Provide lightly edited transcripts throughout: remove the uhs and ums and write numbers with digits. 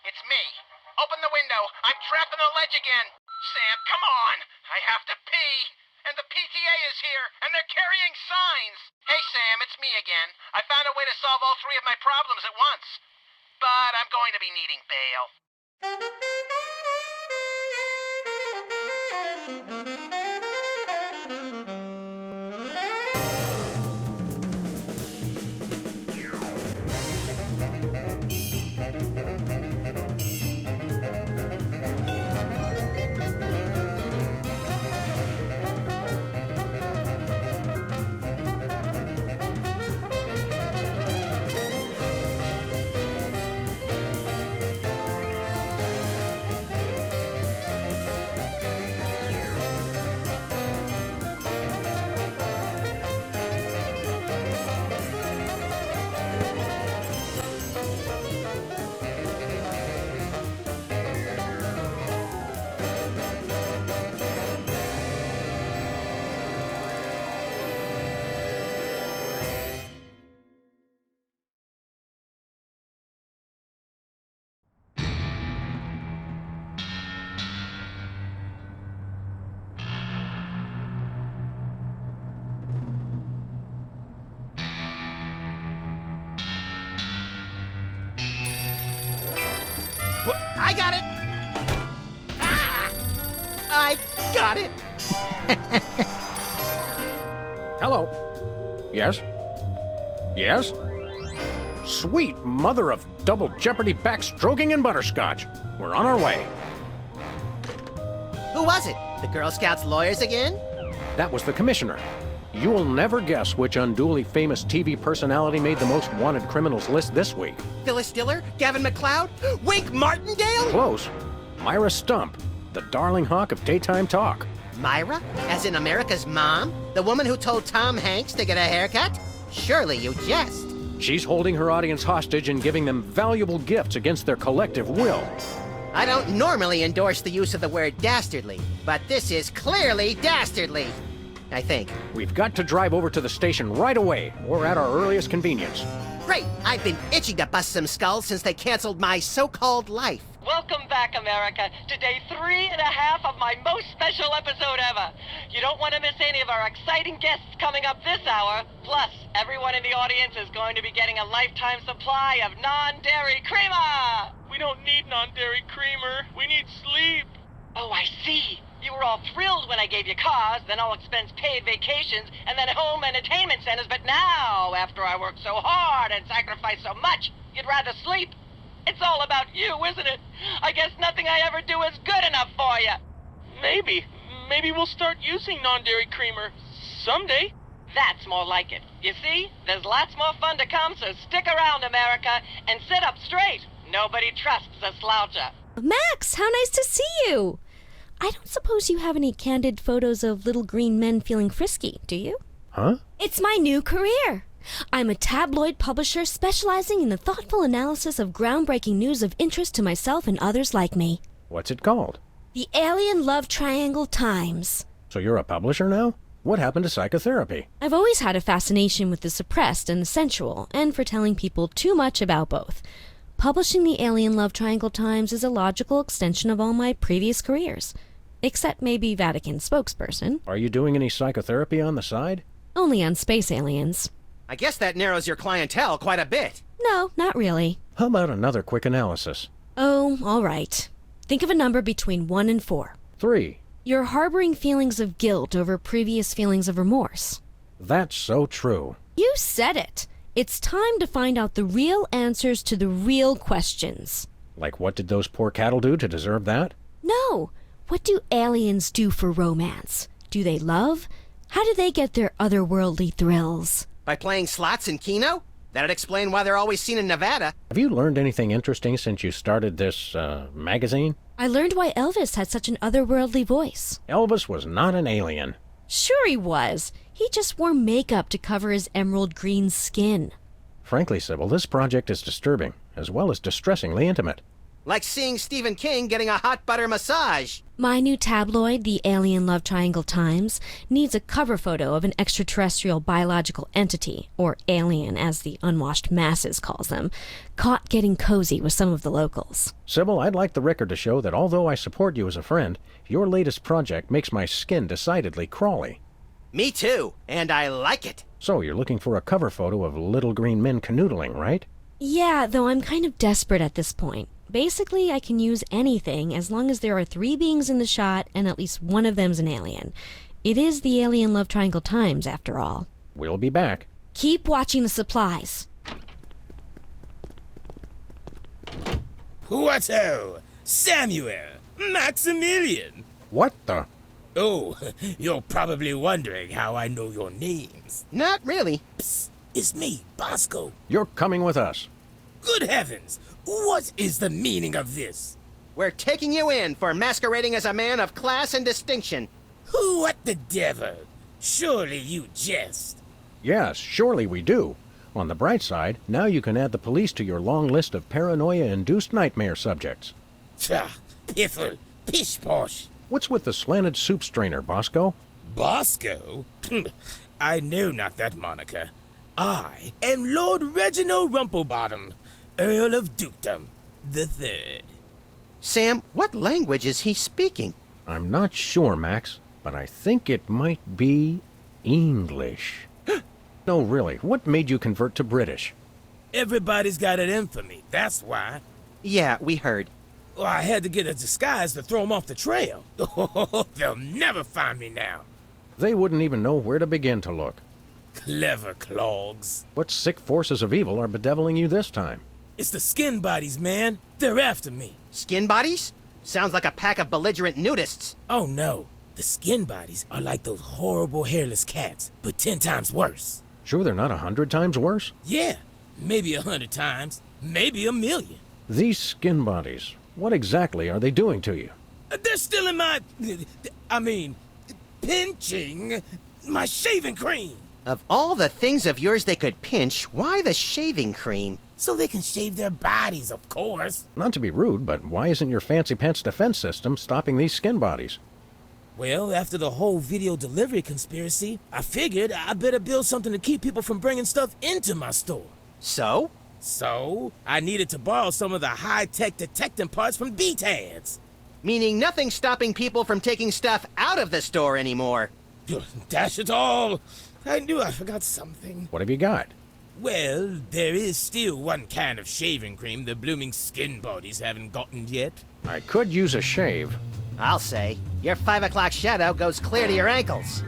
It's me. Open the window. I'm trapped on the ledge again. Sam, come on. I have to pee. And the PTA is here, and they're carrying signs. Hey, Sam, it's me again. I found a way to solve all three of my problems at once. But I'm going to be needing bail. I got it! Ah! I got it! Hello. Yes? Yes? Sweet mother of double jeopardy backstroking and butterscotch. We're on our way. Who was it? The Girl Scouts lawyers again? That was the commissioner. You'll never guess which unduly famous TV personality made the most wanted criminals list this week. Phyllis Diller? Gavin McLeod? Wink Martindale? Close. Myra Stump, the darling hawk of daytime talk. Myra? As in America's mom? The woman who told Tom Hanks to get a haircut? Surely you jest. She's holding her audience hostage and giving them valuable gifts against their collective will. I don't normally endorse the use of the word dastardly, but this is clearly dastardly. I think. We've got to drive over to the station right away, or at our earliest convenience. Great! I've been itching to bust some skulls since they canceled my so-called life. Welcome back, America, to day 3.5 of my most special episode ever. You don't want to miss any of our exciting guests coming up this hour. Plus, everyone in the audience is going to be getting a lifetime supply of non-dairy creamer. We don't need non-dairy creamer. We need sleep. Oh, I see. You were all thrilled when I gave you cars, then all expense paid vacations, and then home entertainment centers. But now, after I worked so hard and sacrificed so much, you'd rather sleep. It's all about you, isn't it? I guess nothing I ever do is good enough for you. Maybe we'll start using non-dairy creamer someday. That's more like it. You see, there's lots more fun to come, so stick around, America, and sit up straight. Nobody trusts a sloucher. Max, how nice to see you! I don't suppose you have any candid photos of little green men feeling frisky, do you? Huh? It's my new career. I'm a tabloid publisher specializing in the thoughtful analysis of groundbreaking news of interest to myself and others like me. What's it called? The Alien Love Triangle Times. So you're a publisher now? What happened to psychotherapy? I've always had a fascination with the suppressed and the sensual, and for telling people too much about both. Publishing the Alien Love Triangle Times is a logical extension of all my previous careers. Except maybe Vatican spokesperson. Are you doing any psychotherapy on the side? Only on space aliens. I guess that narrows your clientele quite a bit. No, not really. How about another quick analysis? Oh, all right. Think of a number between 1 and 4. 3. You're harboring feelings of guilt over previous feelings of remorse. That's so true. You said it. It's time to find out the real answers to the real questions. Like what did those poor cattle do to deserve that? No. What do aliens do for romance? Do they love? How do they get their otherworldly thrills? By playing slots in Keno? That'd explain why they're always seen in Nevada. Have you learned anything interesting since you started this, magazine? I learned why Elvis had such an otherworldly voice. Elvis was not an alien. Sure he was. He just wore makeup to cover his emerald green skin. Frankly, Sybil, this project is disturbing, as well as distressingly intimate. Like seeing Stephen King getting a hot butter massage. My new tabloid, the Alien Love Triangle Times, needs a cover photo of an extraterrestrial biological entity, or alien as the unwashed masses calls them, caught getting cozy with some of the locals. Sybil, I'd like the record to show that although I support you as a friend, your latest project makes my skin decidedly crawly. Me too, and I like it. So you're looking for a cover photo of little green men canoodling, right? Yeah, though I'm kind of desperate at this point. Basically, I can use anything as long as there are 3 beings in the shot and at least one of them's an alien. It is the Alien Love Triangle Times, after all. We'll be back. Keep watching the supplies. What-o? Samuel! Maximilian! What the? Oh, you're probably wondering how I know your names. Not really. Psst, it's me, Bosco. You're coming with us. Good heavens! What is the meaning of this? We're taking you in for masquerading as a man of class and distinction. What the devil? Surely you jest. Yes, surely we do. On the bright side, now you can add the police to your long list of paranoia-induced nightmare subjects. Tch, piffle, pish-posh. What's with the slanted soup strainer, Bosco? Bosco? I know not that moniker. I am Lord Reginald Rumplebottom, Earl of Dukedom the Third. Sam, what language is he speaking? I'm not sure, Max, but I think it might be English. No, really, what made you convert to British? Everybody's got it in for me, that's why. Yeah, we heard. Well, I had to get a disguise to throw them off the trail. They'll never find me now. They wouldn't even know where to begin to look. Clever clogs. What sick forces of evil are bedeviling you this time? It's the skin bodies, man. They're after me. Skin bodies? Sounds like a pack of belligerent nudists. Oh no, the skin bodies are like those horrible hairless cats, but 10 times worse. Sure they're not 100 times worse? Yeah, maybe 100 times, maybe 1,000,000. These skin bodies, what exactly are they doing to you? They're still in my... pinching my shaving cream. Of all the things of yours they could pinch, why the shaving cream? So they can shave their bodies, of course. Not to be rude, but why isn't your fancy pants defense system stopping these skin bodies? Well, after the whole video delivery conspiracy, I figured I better build something to keep people from bringing stuff into my store. So? So, I needed to borrow some of the high-tech detecting parts from BTADS. Meaning nothing's stopping people from taking stuff out of the store anymore. Dash it all! I knew I forgot something. What have you got? Well, there is still one kind of shaving cream the blooming skin bodies haven't gotten yet. I could use a shave. I'll say. Your 5 o'clock shadow goes clear to your ankles.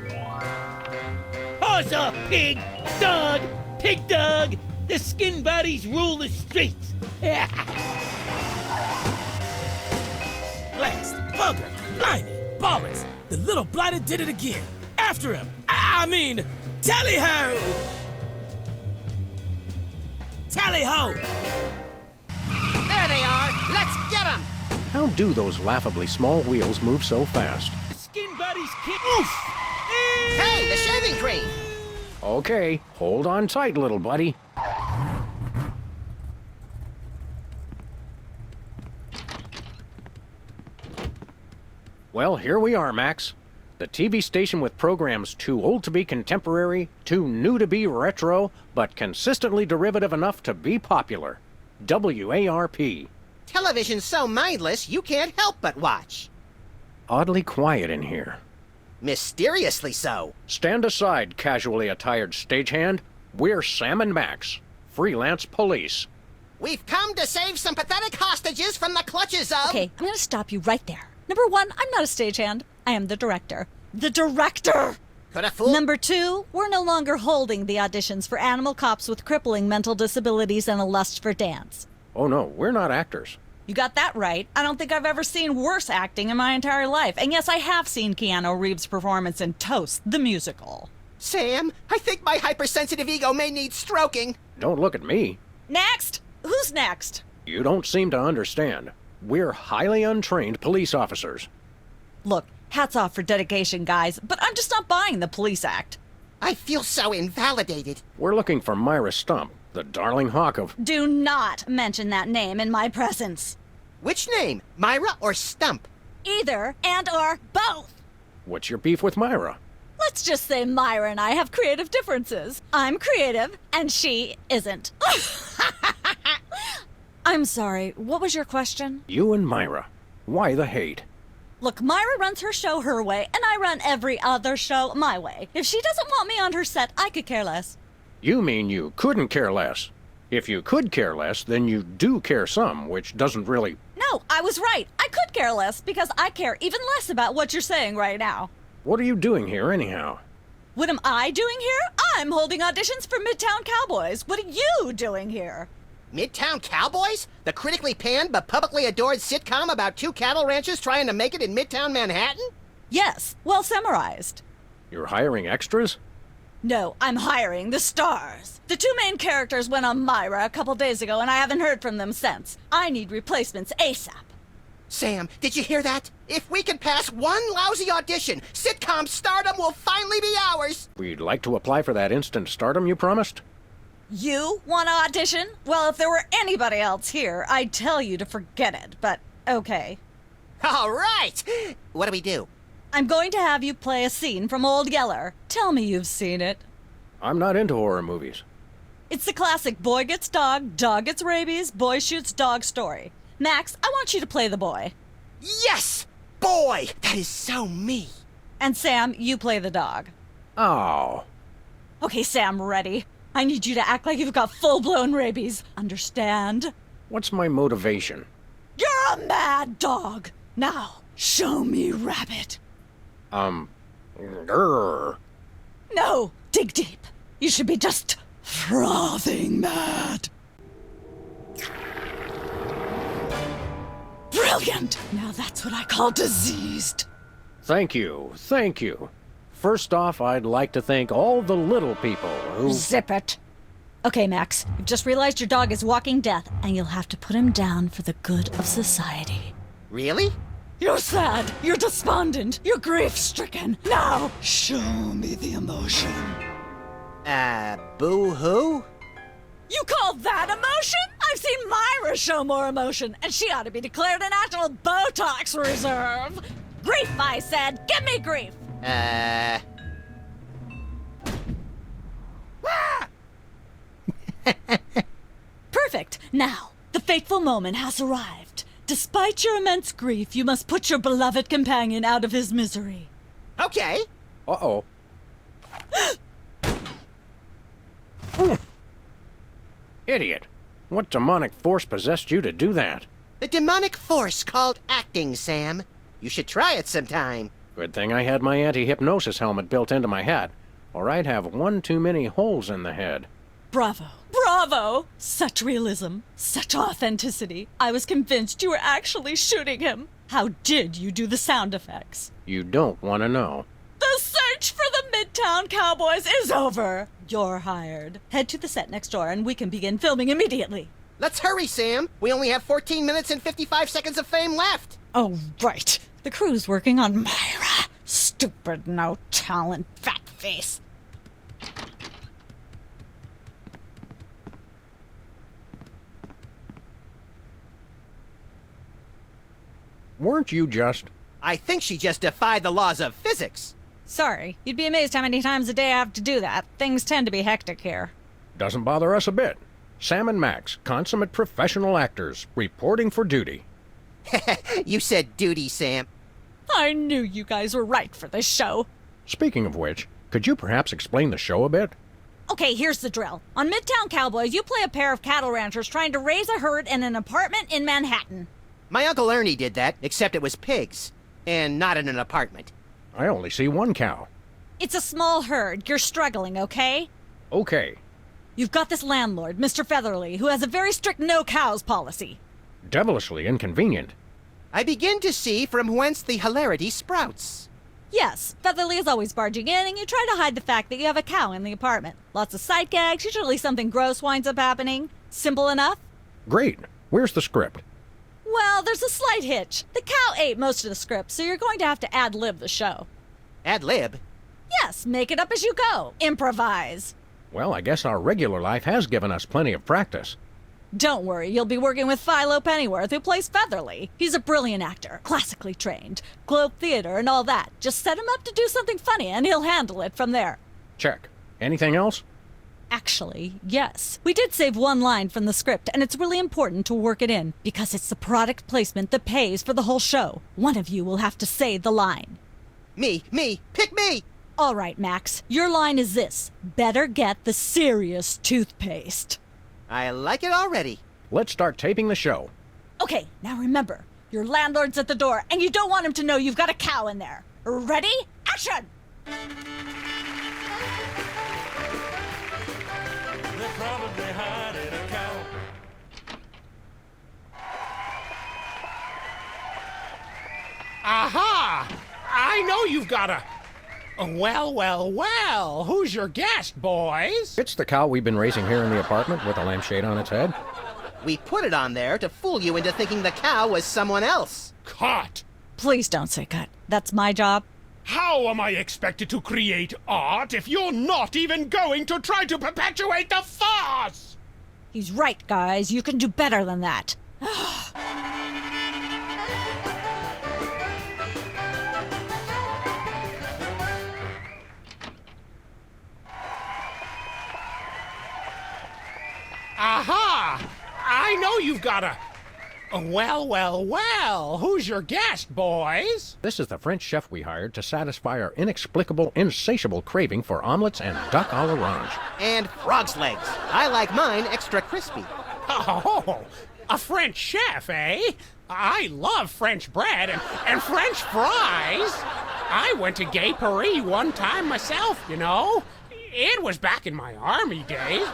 Horse off, pig! Dog! Pig dog! The skin bodies rule the streets! Blast! Bugger! Blimey! Ballers! The little blighter did it again! After him! Tally-ho! Tally-ho! There they are! Let's get them! How do those laughably small wheels move so fast? Skin bodies kick... Oof! Hey, the shaving cream! Okay, hold on tight, little buddy. Well, here we are, Max. The TV station with programs too old to be contemporary, too new to be retro, but consistently derivative enough to be popular. WARP. Television's so mindless, you can't help but watch. Oddly quiet in here. Mysteriously so. Stand aside, casually attired stagehand. We're Sam and Max, freelance police. We've come to save some pathetic hostages from the clutches of... Okay, I'm gonna stop you right there. Number 1, I'm not a stagehand. I am the director. The director! Could a fool... Number 2, we're no longer holding the auditions for animal cops with crippling mental disabilities and a lust for dance. Oh no, we're not actors. You got that right. I don't think I've ever seen worse acting in my entire life. And yes, I have seen Keanu Reeves' performance in Toast, the musical. Sam, I think my hypersensitive ego may need stroking. Don't look at me. Next! Who's next? You don't seem to understand. We're highly untrained police officers. Look, hats off for dedication, guys, but I'm just not buying the police act. I feel so invalidated. We're looking for Myra Stump, the darling hawk of... Do not mention that name in my presence. Which name, Myra or Stump? Either and or both. What's your beef with Myra? Let's just say Myra and I have creative differences. I'm creative, and she isn't. I'm sorry, what was your question? You and Myra. Why the hate? Look, Myra runs her show her way, and I run every other show my way. If she doesn't want me on her set, I could care less. You mean you couldn't care less? If you could care less, then you do care some, which doesn't really... No, I was right. I could care less because I care even less about what you're saying right now. What are you doing here, anyhow? What am I doing here? I'm holding auditions for Midtown Cowboys. What are you doing here? Midtown Cowboys? The critically panned but publicly adored sitcom about two cattle ranchers trying to make it in Midtown Manhattan? Yes, well summarized. You're hiring extras? No, I'm hiring the stars. The two main characters went on Myra a couple days ago, and I haven't heard from them since. I need replacements ASAP. Sam, did you hear that? If we can pass one lousy audition, sitcom stardom will finally be ours! We'd like to apply for that instant stardom you promised. You want to audition? Well, if there were anybody else here, I'd tell you to forget it, but okay. All right! What do we do? I'm going to have you play a scene from Old Yeller. Tell me you've seen it. I'm not into horror movies. It's the classic boy gets dog gets rabies, boy shoots dog story. Max, I want you to play the boy. Yes! Boy, that is so me! And Sam, you play the dog. Oh. Okay, Sam, ready? I need you to act like you've got full-blown rabies. Understand? What's my motivation? You're a mad dog. Now, show me Rabbit. Grr. No, dig deep. You should be just frothing mad. Brilliant! Now that's what I call diseased. Thank you, thank you. First off, I'd like to thank all the little people who... Zip it. Okay, Max, you've just realized your dog is walking death, and you'll have to put him down for the good of society. Really? You're sad, you're despondent, you're grief-stricken. Now, show me the emotion. Boo-hoo? You call that emotion? I've seen Myra show more emotion, and she ought to be declared a national Botox reserve. Grief, I said. Give me grief. Perfect. Now, the fateful moment has arrived. Despite your immense grief, you must put your beloved companion out of his misery. Okay. Uh-oh. Idiot. What demonic force possessed you to do that? The demonic force called acting, Sam. You should try it sometime. Good thing I had my anti-hypnosis helmet built into my head, or I'd have one too many holes in the head. Bravo. Bravo! Such realism. Such authenticity. I was convinced you were actually shooting him. How did you do the sound effects? You don't want to know. The search for the Midtown Cowboys is over. You're hired. Head to the set next door and we can begin filming immediately. Let's hurry, Sam. We only have 14 minutes and 55 seconds of fame left. Oh, right. The crew's working on Myra. Stupid, no talent, fat face. Weren't you just... I think she just defied the laws of physics. Sorry, you'd be amazed how many times a day I have to do that. Things tend to be hectic here. Doesn't bother us a bit. Sam and Max, consummate professional actors, reporting for duty. You said duty, Sam. I knew you guys were right for this show. Speaking of which, could you perhaps explain the show a bit? Okay, here's the drill. On Midtown Cowboys, you play a pair of cattle ranchers trying to raise a herd in an apartment in Manhattan. My Uncle Ernie did that, except it was pigs. And not in an apartment. I only see one cow. It's a small herd. You're struggling, okay? Okay. You've got this landlord, Mr. Featherly, who has a very strict no cows policy. Devilishly inconvenient. I begin to see from whence the hilarity sprouts. Yes, Featherly is always barging in, and you try to hide the fact that you have a cow in the apartment. Lots of sight gags, usually something gross winds up happening. Simple enough? Great. Where's the script? Well, there's a slight hitch. The cow ate most of the script, so you're going to have to ad-lib the show. Ad-lib? Yes, make it up as you go. Improvise. Well, I guess our regular life has given us plenty of practice. Don't worry, you'll be working with Philo Pennyworth, who plays Featherly. He's a brilliant actor, classically trained, Globe Theater and all that. Just set him up to do something funny and he'll handle it from there. Check. Anything else? Actually, yes. We did save one line from the script, and it's really important to work it in, because it's the product placement that pays for the whole show. One of you will have to say the line. Me, pick me! All right, Max, your line is this. Better get the serious toothpaste. I like it already. Let's start taping the show. Okay, now remember, your landlord's at the door, and you don't want him to know you've got a cow in there. Ready? Action! Aha! I know you've got a... Well, who's your guest, boys? It's the cow we've been raising here in the apartment with a lampshade on its head. We put it on there to fool you into thinking the cow was someone else. Cut! Please don't say cut. That's my job. How am I expected to create art if you're not even going to try to perpetuate the farce? He's right, guys. You can do better than that. Aha! I know you've got a... Well, who's your guest, boys? This is the French chef we hired to satisfy our inexplicable, insatiable craving for omelets and duck à l'orange. And frog's legs. I like mine extra crispy. Oh, a French chef, eh? I love French bread and French fries. I went to Gay Paris one time myself, you know. It was back in my army days.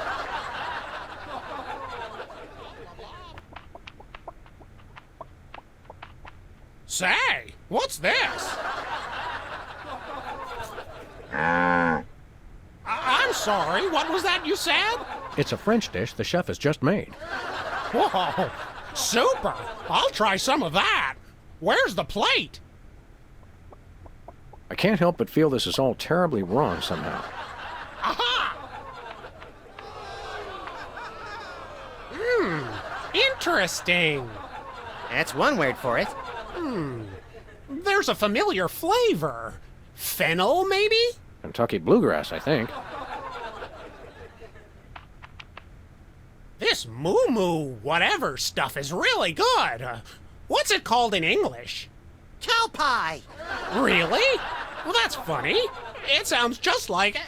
Say, what's this? I'm sorry, what was that you said? It's a French dish the chef has just made. Whoa, super! I'll try some of that. Where's the plate? I can't help but feel this is all terribly wrong somehow. Aha! Interesting. That's one word for it. There's a familiar flavor. Fennel, maybe? Kentucky bluegrass, I think. This moo whatever stuff is really good. What's it called in English? Cow pie! Really? Well, that's funny. It sounds just like...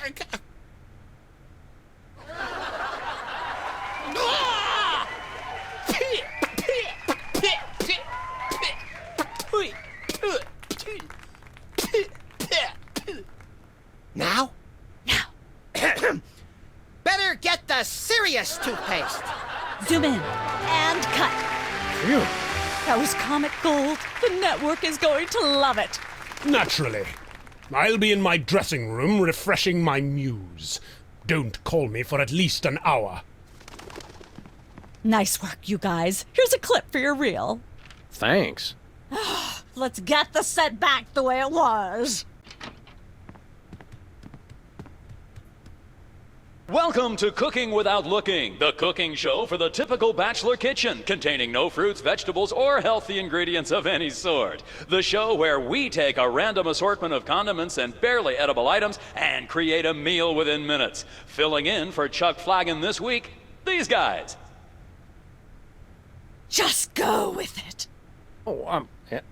Now? Better get the serious toothpaste. Zoom in and cut. Phew. That was comic gold. The network is going to love it. Naturally. I'll be in my dressing room refreshing my muse. Don't call me for at least an hour. Nice work, you guys. Here's a clip for your reel. Thanks. Let's get the set back the way it was. Welcome to Cooking Without Looking, the cooking show for the typical bachelor kitchen, containing no fruits, vegetables, or healthy ingredients of any sort. The show where we take a random assortment of condiments and barely edible items and create a meal within minutes. Filling in for Chuck Flagon this week, these guys. Just go with it. Oh,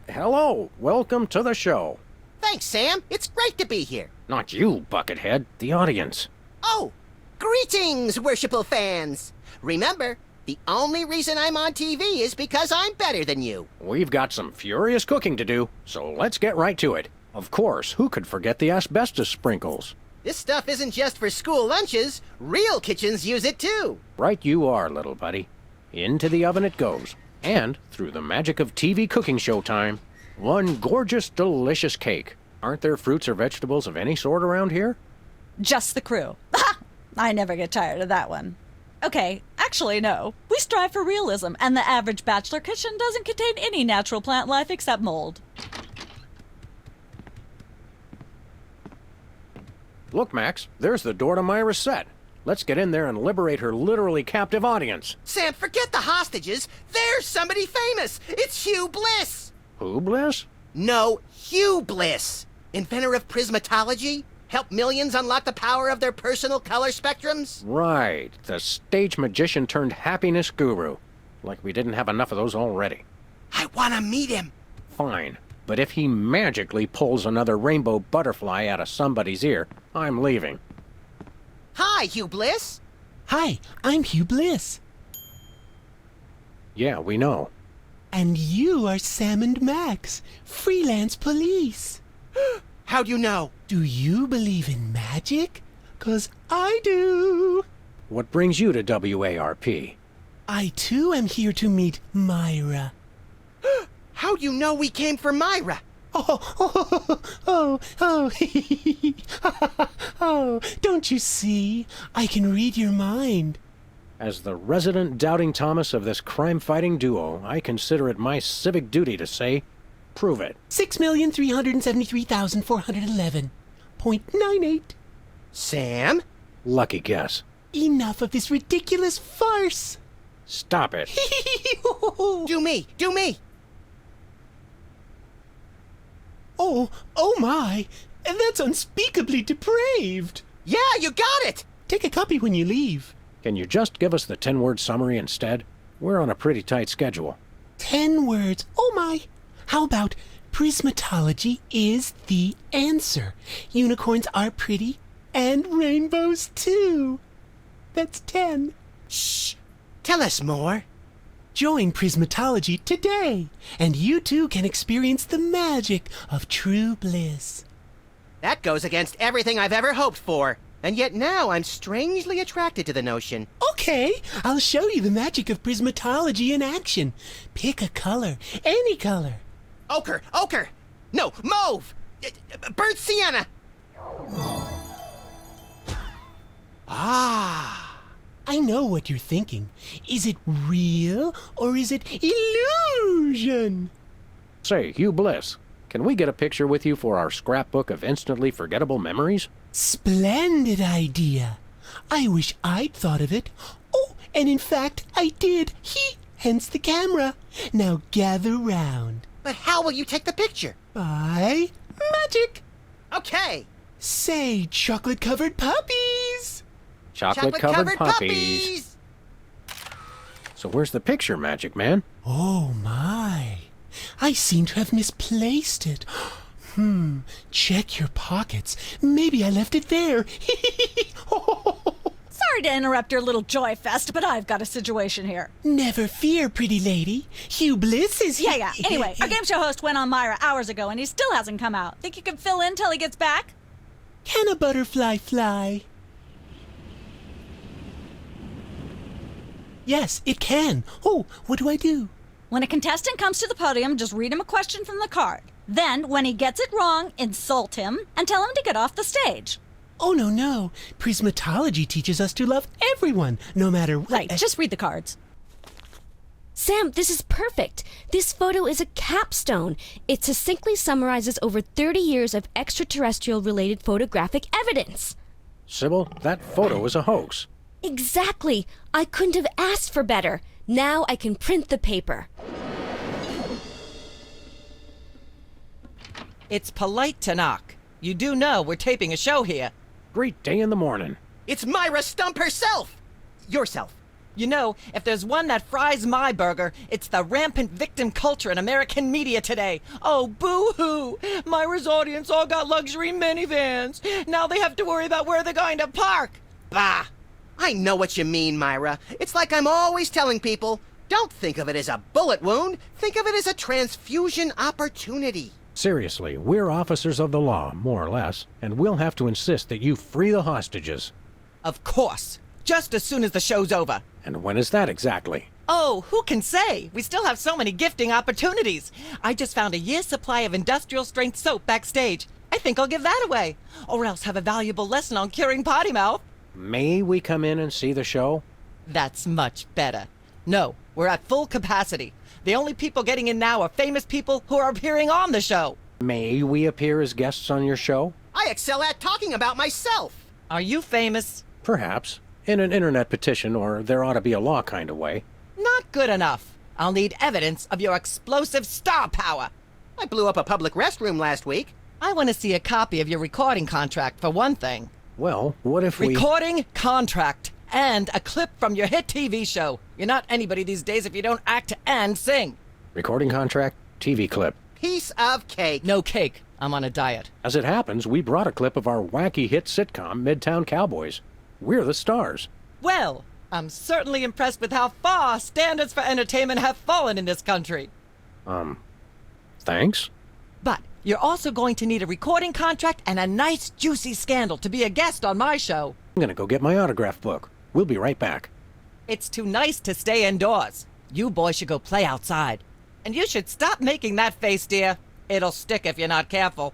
hello. Welcome to the show. Thanks, Sam. It's great to be here. Not you, Buckethead. The audience. Oh, greetings, worshipful fans. Remember, the only reason I'm on TV is because I'm better than you. We've got some furious cooking to do, so let's get right to it. Of course, who could forget the asbestos sprinkles? This stuff isn't just for school lunches. Real kitchens use it too. Right you are, little buddy. Into the oven it goes. And, through the magic of TV cooking show time, one gorgeous, delicious cake. Aren't there fruits or vegetables of any sort around here? Just the crew. I never get tired of that one. Okay, actually, no. We strive for realism, and the average bachelor kitchen doesn't contain any natural plant life except mold. Look, Max, there's the door to Myra's set. Let's get in there and liberate her literally captive audience. Sam, forget the hostages. There's somebody famous. It's Hugh Bliss. Who, Bliss? No, Hugh Bliss. Inventor of prismatology. Help millions unlock the power of their personal color spectrums. Right. The stage magician turned happiness guru. Like we didn't have enough of those already. I want to meet him. Fine. But if he magically pulls another rainbow butterfly out of somebody's ear, I'm leaving. Hi, Hugh Bliss. Hi, I'm Hugh Bliss. Yeah, we know. And you are Sam and Max, freelance police. How'd you know? Do you believe in magic? 'Cause I do. What brings you to WARP? I too am here to meet Myra. How'd you know we came for Myra? Oh, don't you see? I can read your mind. As the resident doubting Thomas of this crime-fighting duo, I consider it my civic duty to say, prove it. 6,373,411.98. Sam? Lucky guess. Enough of this ridiculous farce. Stop it. Do me. Oh my. That's unspeakably depraved. Yeah, you got it. Take a copy when you leave. Can you just give us the 10-word summary instead? We're on a pretty tight schedule. 10 words. Oh my. How about prismatology is the answer? Unicorns are pretty, and rainbows too. That's 10. Shh. Tell us more. Join Prismatology today, and you too can experience the magic of true bliss. That goes against everything I've ever hoped for. And yet now I'm strangely attracted to the notion. Okay, I'll show you the magic of prismatology in action. Pick a color, any color. Ochre. No, mauve. Burnt sienna. Ah. I know what you're thinking. Is it real or is it illusion? Say, Hugh Bliss, can we get a picture with you for our scrapbook of instantly forgettable memories? Splendid idea. I wish I'd thought of it. Oh, and in fact, I did. Hence the camera. Now gather round. But how will you take the picture? By magic. Okay. Say, chocolate-covered puppies. Chocolate-covered puppies. So where's the picture, Magic Man? Oh, my. I seem to have misplaced it. Check your pockets. Maybe I left it there. Sorry to interrupt your little joy fest, but I've got a situation here. Never fear, pretty lady. Hugh Bliss is here. Yeah. Anyway, our game show host went on Myra hours ago, and he still hasn't come out. Think you can fill in till he gets back? Can a butterfly fly? Yes, it can. Oh, what do I do? When a contestant comes to the podium, just read him a question from the card. Then, when he gets it wrong, insult him and tell him to get off the stage. Oh, no. Prismatology teaches us to love everyone, no matter what. Right, just read the cards. Sam, this is perfect. This photo is a capstone. It succinctly summarizes over 30 years of extraterrestrial-related photographic evidence. Sybil, that photo is a hoax. Exactly. I couldn't have asked for better. Now I can print the paper. It's polite to knock. You do know we're taping a show here. Great day in the morning. It's Myra Stump herself. Yourself. You know, if there's one that fries my burger, it's the rampant victim culture in American media today. Oh, boo-hoo! Myra's audience all got luxury minivans. Now they have to worry about where they're going to park. Bah! I know what you mean, Myra. It's like I'm always telling people, don't think of it as a bullet wound. Think of it as a transfusion opportunity. Seriously, we're officers of the law, more or less, and we'll have to insist that you free the hostages. Of course. Just as soon as the show's over. And when is that exactly? Oh, who can say? We still have so many gifting opportunities. I just found a year's supply of industrial-strength soap backstage. I think I'll give that away. Or else have a valuable lesson on curing potty mouth. May we come in and see the show? That's much better. No, we're at full capacity. The only people getting in now are famous people who are appearing on the show. May we appear as guests on your show? I excel at talking about myself. Are you famous? Perhaps. in an internet petition or there ought to be a law kind of way. Not good enough. I'll need evidence of your explosive star power. I blew up a public restroom last week. I want to see a copy of your recording contract, for one thing. Well, what if we... Recording contract and a clip from your hit TV show. You're not anybody these days if you don't act and sing. Recording contract, TV clip. Piece of cake. No cake. I'm on a diet. As it happens, we brought a clip of our wacky hit sitcom, Midtown Cowboys. We're the stars. Well, I'm certainly impressed with how far standards for entertainment have fallen in this country. Thanks? But you're also going to need a recording contract and a nice juicy scandal to be a guest on my show. I'm gonna go get my autograph book. We'll be right back. It's too nice to stay indoors. You boys should go play outside. And you should stop making that face, dear. It'll stick if you're not careful.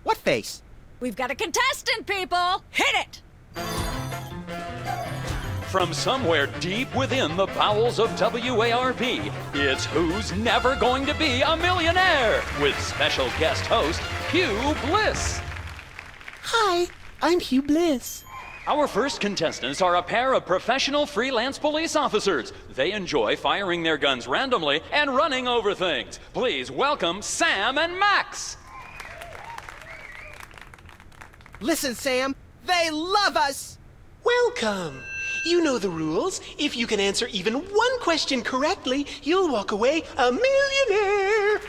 What face? We've got a contestant, people! Hit it! From somewhere deep within the bowels of WARP, it's Who's Never Going to Be a Millionaire with special guest host Hugh Bliss. Hi, I'm Hugh Bliss. Our first contestants are a pair of professional freelance police officers. They enjoy firing their guns randomly and running over things. Please welcome Sam and Max. Listen, Sam, they love us! Welcome. You know the rules. If you can answer even one question correctly, you'll walk away a millionaire.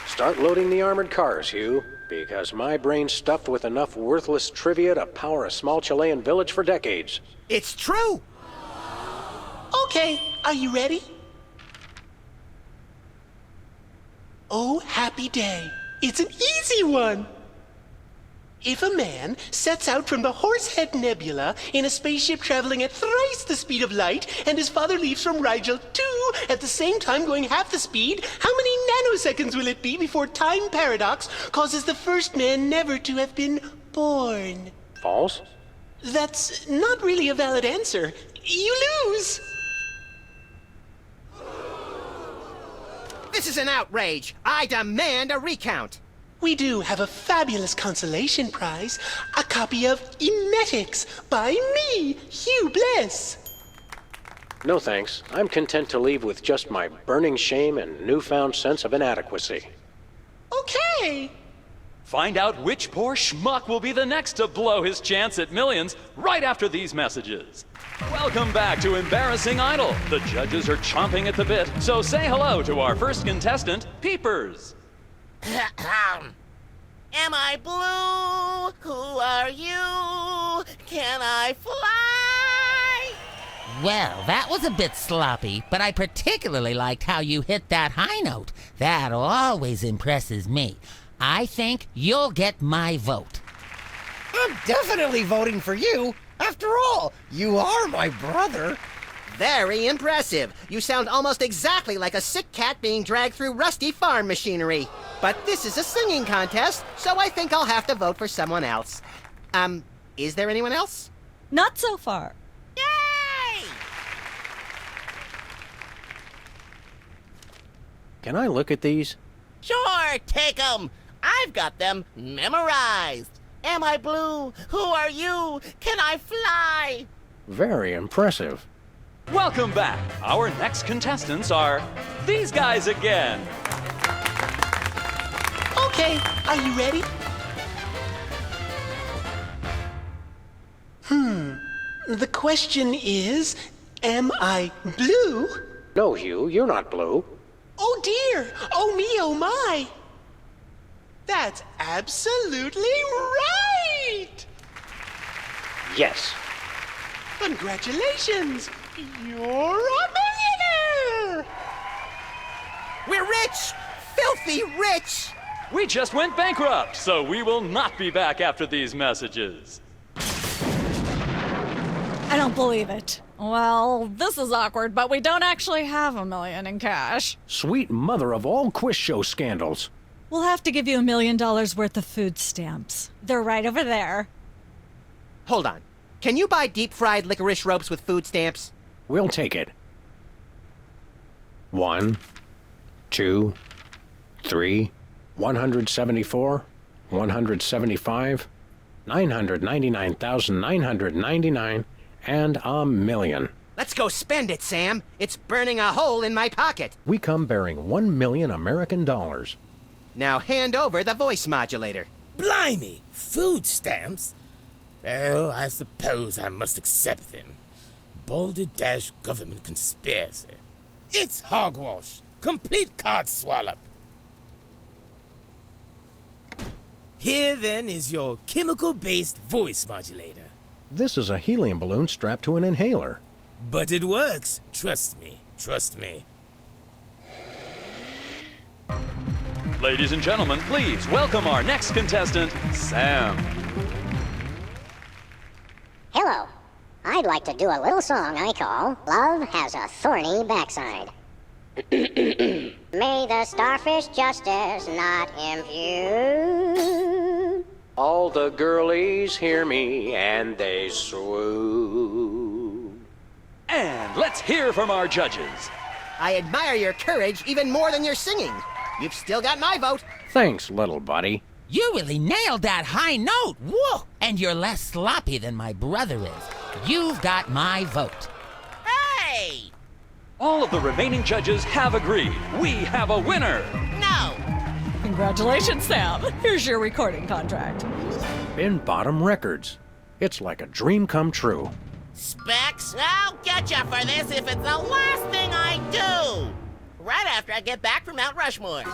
Start loading the armored cars, Hugh, because my brain's stuffed with enough worthless trivia to power a small Chilean village for decades. It's true! Okay, are you ready? Oh, happy day. It's an easy one. If a man sets out from the Horsehead Nebula in a spaceship traveling at thrice the speed of light, and his father leaves from Rigel too at the same time going half the speed, how many nanoseconds will it be before time paradox causes the first man never to have been born? False? That's not really a valid answer. You lose! This is an outrage. I demand a recount. We do have a fabulous consolation prize, a copy of Emetics by me, Hugh Bliss. No thanks. I'm content to leave with just my burning shame and newfound sense of inadequacy. Okay. Find out which poor schmuck will be the next to blow his chance at millions right after these messages. Welcome back to Embarrassing Idol. The judges are chomping at the bit, so say hello to our first contestant, Peepers. Am I blue? Who are you? Can I fly? Well, that was a bit sloppy, but I particularly liked how you hit that high note. That always impresses me. I think you'll get my vote. I'm definitely voting for you. After all, you are my brother. Very impressive. You sound almost exactly like a sick cat being dragged through rusty farm machinery. But this is a singing contest, so I think I'll have to vote for someone else. Is there anyone else? Not so far. Yay! Can I look at these? Sure, take 'em. I've got them memorized. Am I blue? Who are you? Can I fly? Very impressive. Welcome back. Our next contestants are these guys again. Okay, are you ready? The question is, am I blue? No, Hugh, you're not blue. Oh dear! Oh me, oh my! That's absolutely right! Yes. Congratulations! You're a millionaire! We're rich! Filthy rich! We just went bankrupt, so we will not be back after these messages. I don't believe it. Well, this is awkward, but we don't actually have $1 million in cash. Sweet mother of all quiz show scandals. We'll have to give you $1 million worth of food stamps. They're right over there. Hold on. Can you buy deep-fried licorice ropes with food stamps? We'll take it. 1, 2, 3, 174, 175, 999,999, and a million. Let's go spend it, Sam. It's burning a hole in my pocket. We come bearing 1 million American dollars. Now hand over the voice modulator. Blimey! Food stamps? Well, I suppose I must accept them. Balderdash government conspiracy. It's hogwash. Complete codswallop. Here then is your chemical-based voice modulator. This is a helium balloon strapped to an inhaler. But it works. Trust me. Trust me. Ladies and gentlemen, please welcome our next contestant, Sam. Hello. I'd like to do a little song I call Love Has a Thorny Backside. May the starfish justice not impugn. All the girlies hear me and they swoon. And let's hear from our judges. I admire your courage even more than your singing. You've still got my vote. Thanks, little buddy. You really nailed that high note. Whoa! And you're less sloppy than my brother is. You've got my vote. Hey! All of the remaining judges have agreed. We have a winner. No! Congratulations, Sam. Here's your recording contract. Bin Bottom Records. It's like a dream come true. Specs, I'll get you for this if it's the last thing I do! Right after I get back from Mount Rushmore.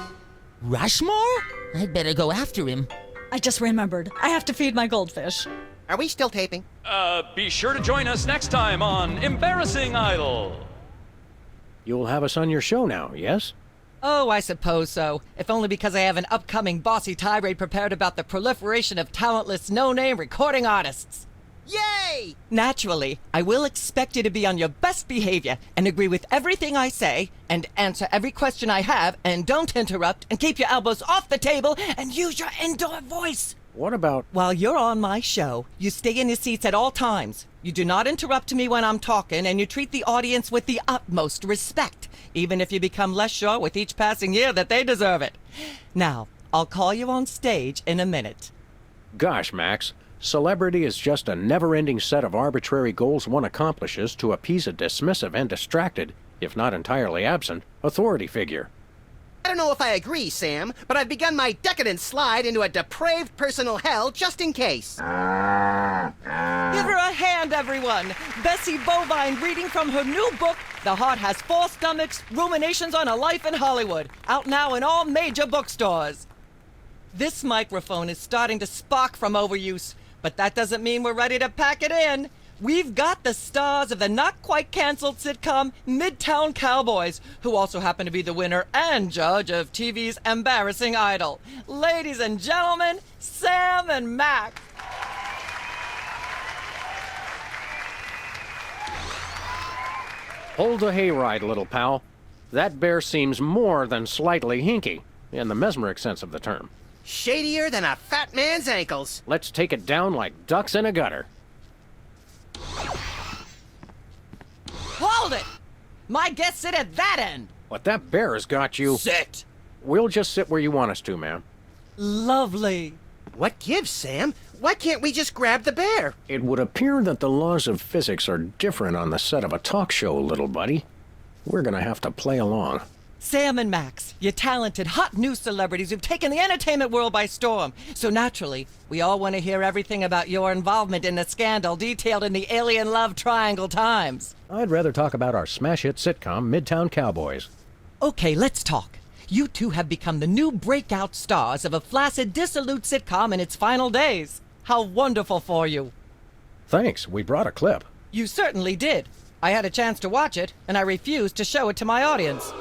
Rushmore? I'd better go after him. I just remembered. I have to feed my goldfish. Are we still taping? Be sure to join us next time on Embarrassing Idol. You'll have us on your show now, yes? Oh, I suppose so. If only because I have an upcoming bossy tirade prepared about the proliferation of talentless, no-name recording artists. Yay! Naturally, I will expect you to be on your best behavior and agree with everything I say and answer every question I have and don't interrupt and keep your elbows off the table and use your indoor voice. What about... While you're on my show, you stay in your seats at all times. You do not interrupt me when I'm talking and you treat the audience with the utmost respect, even if you become less sure with each passing year that they deserve it. Now, I'll call you on stage in a minute. Gosh, Max. Celebrity is just a never-ending set of arbitrary goals one accomplishes to appease a dismissive and distracted, if not entirely absent, authority figure. I don't know if I agree, Sam, but I've begun my decadent slide into a depraved personal hell just in case. Give her a hand, everyone! Bessie Bovine reading from her new book, The Heart Has Four Stomachs, Ruminations on a Life in Hollywood, out now in all major bookstores. This microphone is starting to spark from overuse, but that doesn't mean we're ready to pack it in. We've got the stars of the not-quite-canceled sitcom Midtown Cowboys, who also happen to be the winner and judge of TV's Embarrassing Idol. Ladies and gentlemen, Sam and Max. Hold the hayride, little pal. That bear seems more than slightly hinky, in the mesmeric sense of the term. Shadier than a fat man's ankles. Let's take it down like ducks in a gutter. Hold it! My guests sit at that end. But that bear has got you... Sit! We'll just sit where you want us to, ma'am. Lovely. What gives, Sam? Why can't we just grab the bear? It would appear that the laws of physics are different on the set of a talk show, little buddy. We're gonna have to play along. Sam and Max, you talented, hot new celebrities who've taken the entertainment world by storm. So naturally, we all want to hear everything about your involvement in the scandal detailed in the Alien Love Triangle Times. I'd rather talk about our smash hit sitcom, Midtown Cowboys. Okay, let's talk. You two have become the new breakout stars of a flaccid, dissolute sitcom in its final days. How wonderful for you. Thanks, we brought a clip. You certainly did. I had a chance to watch it, and I refused to show it to my audience.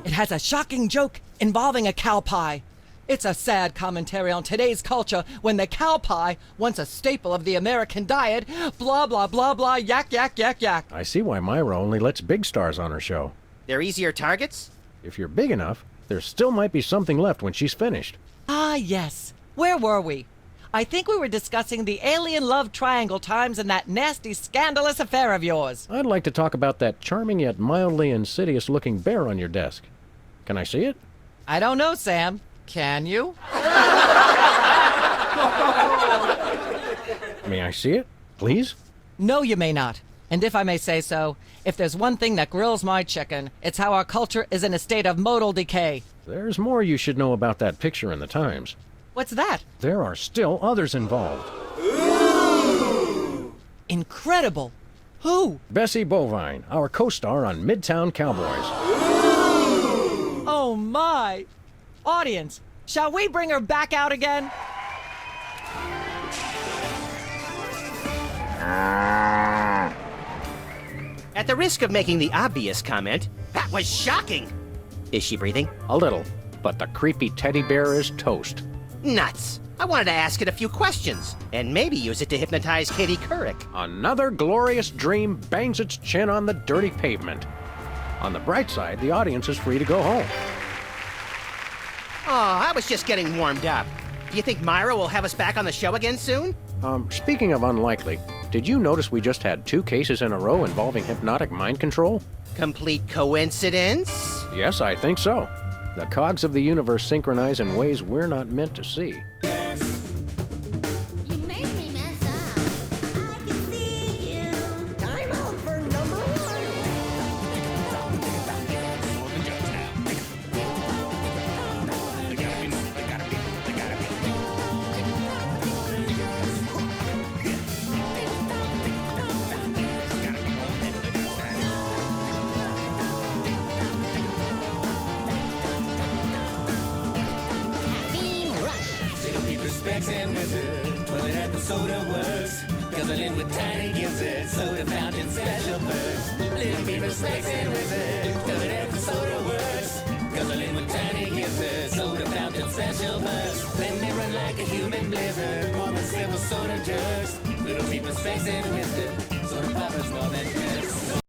It has a shocking joke involving a cow pie. It's a sad commentary on today's culture when the cow pie, once a staple of the American diet, blah, blah, blah, blah, yak, yak, yak, yak. I see why Myra only lets big stars on her show. They're easier targets? If you're big enough, there still might be something left when she's finished. Ah, yes. Where were we? I think we were discussing the Alien Love Triangle Times and that nasty, scandalous affair of yours. I'd like to talk about that charming yet mildly insidious-looking bear on your desk. Can I see it? I don't know, Sam. Can you? May I see it, please? No, you may not. And if I may say so, if there's one thing that grills my chicken, it's how our culture is in a state of modal decay. There's more you should know about that picture in the Times. What's that? There are still others involved. Incredible. Who? Bessie Bovine, our co-star on Midtown Cowboys. Oh my! Audience, shall we bring her back out again? At the risk of making the obvious comment, that was shocking. Is she breathing? A little, but the creepy teddy bear is toast. Nuts. I wanted to ask it a few questions, and maybe use it to hypnotize Katie Couric. Another glorious dream bangs its chin on the dirty pavement. On the bright side, the audience is free to go home. Oh, I was just getting warmed up. Do you think Myra will have us back on the show again soon? Speaking of unlikely, did you notice we just had 2 cases in a row involving hypnotic mind control? Complete coincidence? Yes, I think so. The cogs of the universe synchronize in ways we're not meant to see. Specs and Wizard, toilet the soda works. Guzzling with tiny gizzards, soda fountain special burst. Little Beaver Specs and Wizard, toilet the soda works. Guzzling with tiny gizzards, soda fountain special burst. Let me run like a human blizzard, more than several soda jerks. Little Beaver Specs and Wizard, soda poppers more than jerks.